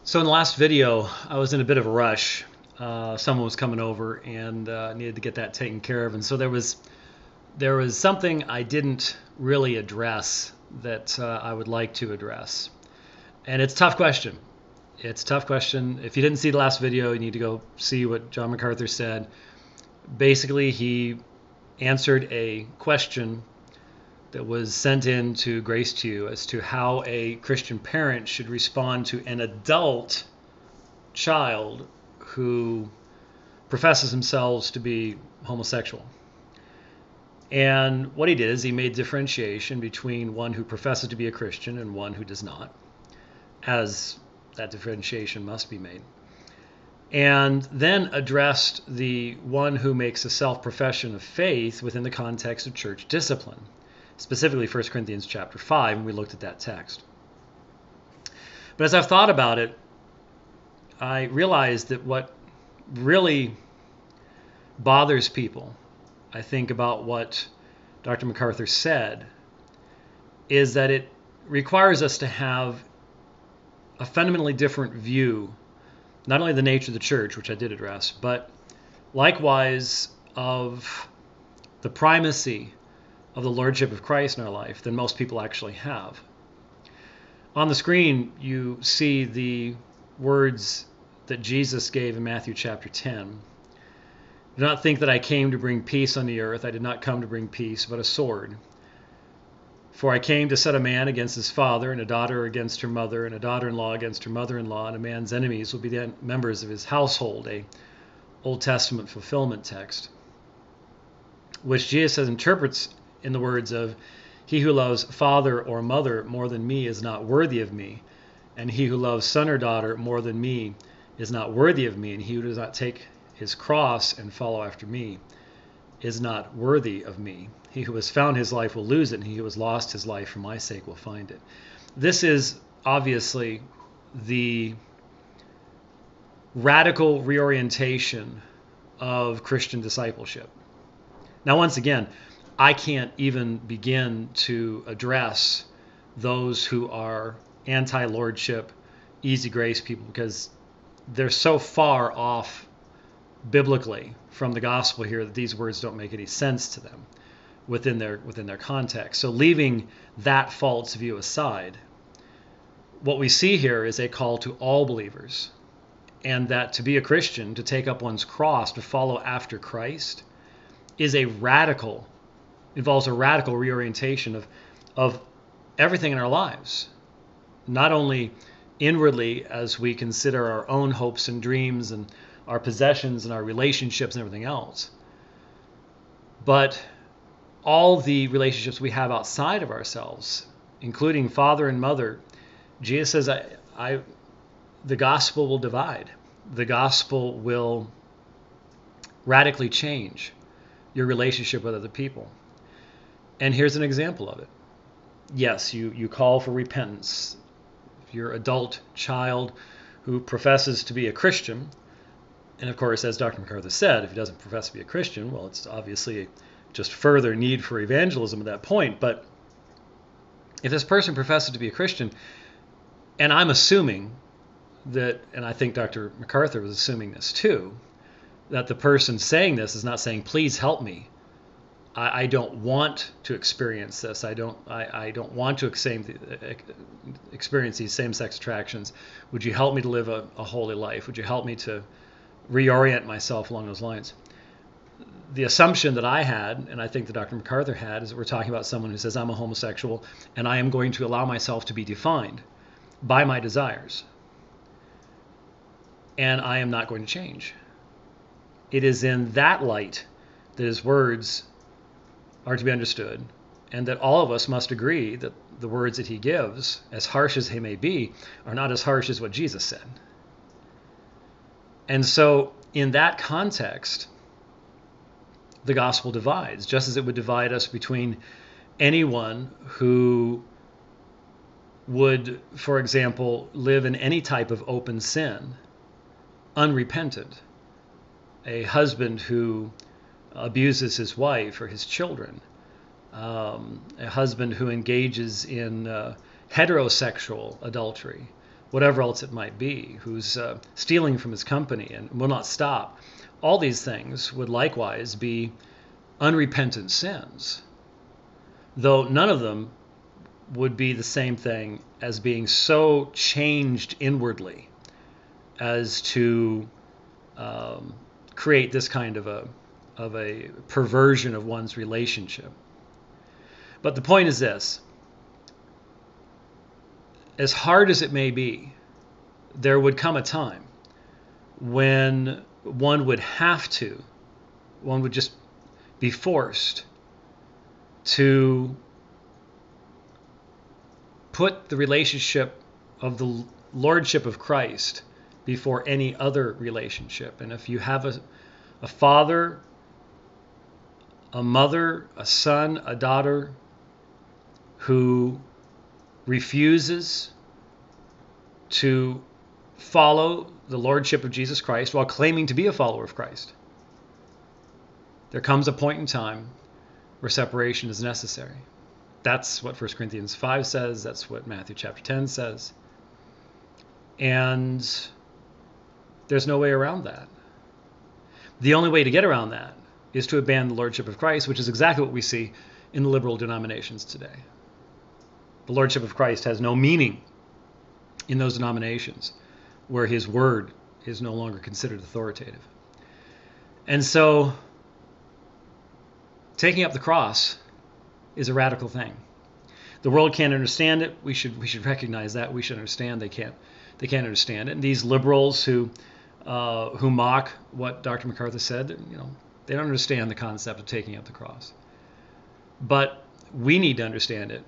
So in the last video, I was in a bit of a rush. Someone was coming over and needed to get that taken care of, and so there was something I didn't really address that I would like to address, and it's a tough question. It's a tough question. If you didn't see the last video, you need to go see what John MacArthur said. Basically, he answered a question that was sent in to Grace to You as to how a Christian parent should respond to an adult child who professes themselves to be homosexual. And what he did is he made differentiation between one who professes to be a Christian and one who does not, as that differentiation must be made. And then addressed the one who makes a self-profession of faith within the context of church discipline, specifically 1 Corinthians chapter 5, and we looked at that text. But as I've thought about it, I realized that what really bothers people, I think, about what Dr. MacArthur said, is that it requires us to have a fundamentally different view, not only of the nature of the church, which I did address, but likewise of the primacy of the lordship of Christ in our life than most people actually have. On the screen, you see the words that Jesus gave in Matthew chapter 10. Do not think that I came to bring peace on the earth. I did not come to bring peace, but a sword. For I came to set a man against his father, and a daughter against her mother, and a daughter-in-law against her mother-in-law, and a man's enemies will be the members of his household, a Old Testament fulfillment text, which Jesus interprets in the words of, he who loves father or mother more than me is not worthy of me, and he who loves son or daughter more than me is not worthy of me, and he who does not take his cross and follow after me is not worthy of me. He who has found his life will lose it, and he who has lost his life for my sake will find it. This is obviously the radical reorientation of Christian discipleship. Now, once again, I can't even begin to address those who are anti-lordship, easy grace people, because they're so far off biblically from the gospel here that these words don't make any sense to them within their context. So leaving that false view aside, what we see here is a call to all believers, and that to be a Christian, to take up one's cross, to follow after Christ, involves a radical reorientation of everything in our lives, not only inwardly as we consider our own hopes and dreams and our possessions and our relationships and everything else, but all the relationships we have outside of ourselves, including father and mother. Jesus says, the gospel will divide. The gospel will radically change your relationship with other people. And here's an example of it. Yes, you call for repentance. If you're an adult child who professes to be a Christian, and of course, as Dr. MacArthur said, if he doesn't profess to be a Christian, well, it's obviously just further need for evangelism at that point. But if this person professes to be a Christian, and I'm assuming that, and I think Dr. MacArthur was assuming this too, that the person saying this is not saying, please help me. I don't want to experience this. I don't want to experience these same-sex attractions. Would you help me to live a holy life? Would you help me to reorient myself along those lines? The assumption that I had, and I think that Dr. MacArthur had, is that we're talking about someone who says, I'm a homosexual, and I am going to allow myself to be defined by my desires, and I am not going to change. It is in that light that his words are to be understood, and that all of us must agree that the words that he gives, as harsh as they may be, are not as harsh as what Jesus said. And so in that context, the gospel divides, just as it would divide us between anyone who would, for example, live in any type of open sin, unrepentant. A husband who abuses his wife or his children, a husband who engages in heterosexual adultery, whatever else it might be, who's stealing from his company and will not stop. All these things would likewise be unrepentant sins, though none of them would be the same thing as being so changed inwardly as to create this kind of a perversion of one's relationship. But the point is this: as hard as it may be, there would come a time when one would just be forced to put the relationship of the lordship of Christ before any other relationship. And if you have a father, a mother, a son, a daughter who refuses to follow the lordship of Jesus Christ while claiming to be a follower of Christ, there comes a point in time where separation is necessary. That's what 1 Corinthians 5 says. That's what Matthew chapter 10 says. And there's no way around that. The only way to get around that is to abandon the lordship of Christ, which is exactly what we see in the liberal denominations today. The lordship of Christ has no meaning in those denominations where his word is no longer considered authoritative. And so taking up the cross is a radical thing. The world can't understand it. We should recognize that. We should understand they can't understand it. And these liberals who mock what Dr. MacArthur said, they don't understand the concept of taking up the cross. But we need to understand it,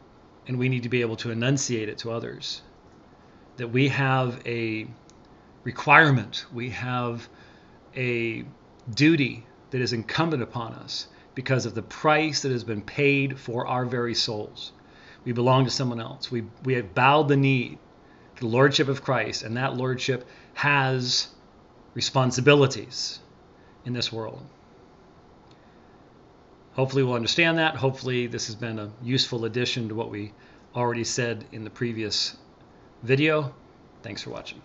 and we need to be able to enunciate it to others, that we have a requirement, we have a duty that is incumbent upon us because of the price that has been paid for our very souls. We belong to someone else. We have bowed the knee to the lordship of Christ, and that lordship has responsibilities in this world. Hopefully we'll understand that. Hopefully this has been a useful addition to what we already said in the previous video. Thanks for watching.